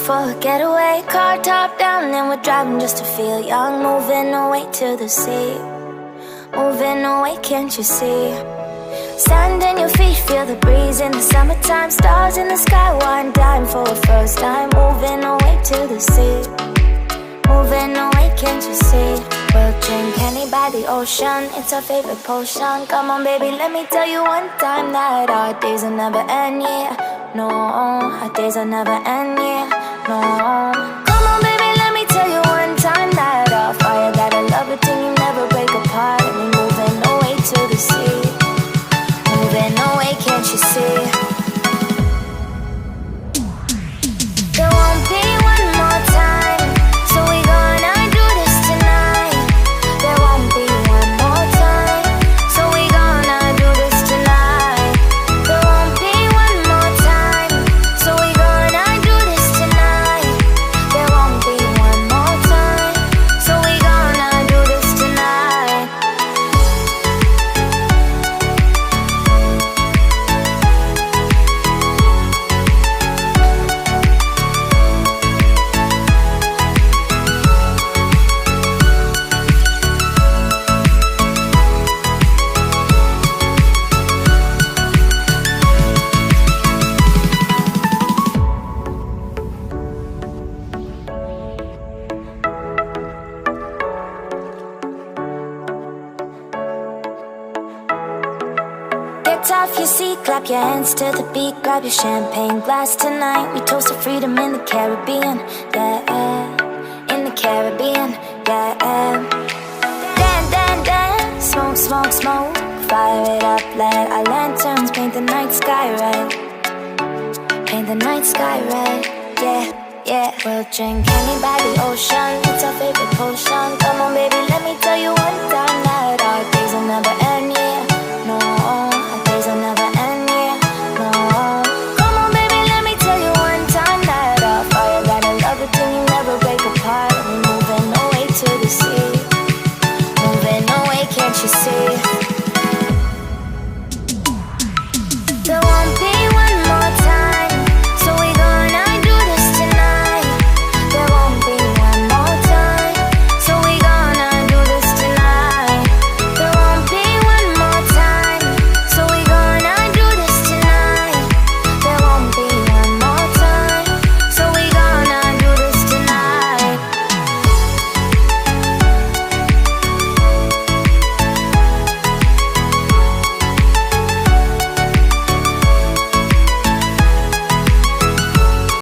for a getaway. Car top down and we're driving just to feel young. Moving away to the sea, moving away, can't you see? Sand in your feet, feel the breeze in the summertime. Stars in the sky, one dime for a first time. Moving away to the sea, moving away, can't you see? We'll drink honey by the ocean, it's our favorite potion. Come on baby, let me tell you one time that our days will never end, yeah. No, our days will never end, yeah. No. Come on baby, let me tell you one time that our fire got a love it till you never break apart. And we're moving away to the sea, moving away, can't you see? There won't be one more time, so we gonna do this tonight. There won't be one more time, so we gonna do this tonight. There won't be one more time, so we gonna do this tonight. There won't be one more time, so we gonna do this tonight. Get off your seat, clap your hands to the beat. Grab your champagne glass tonight. We toast to freedom in the Caribbean, yeah. In the Caribbean, yeah. Dan, dan, dan, smoke, smoke, smoke. Fire it up, let our lanterns paint the night sky red. Paint the night sky red, yeah, yeah. We'll drink honey by the ocean, it's our favorite potion. Come on baby, let me tell you one time that our days will never end, yeah. No, our days will never end, yeah. No. Come on baby, let me tell you one time that our fire got a love it till you never break apart. And we're moving away to the sea, moving away, can't you see?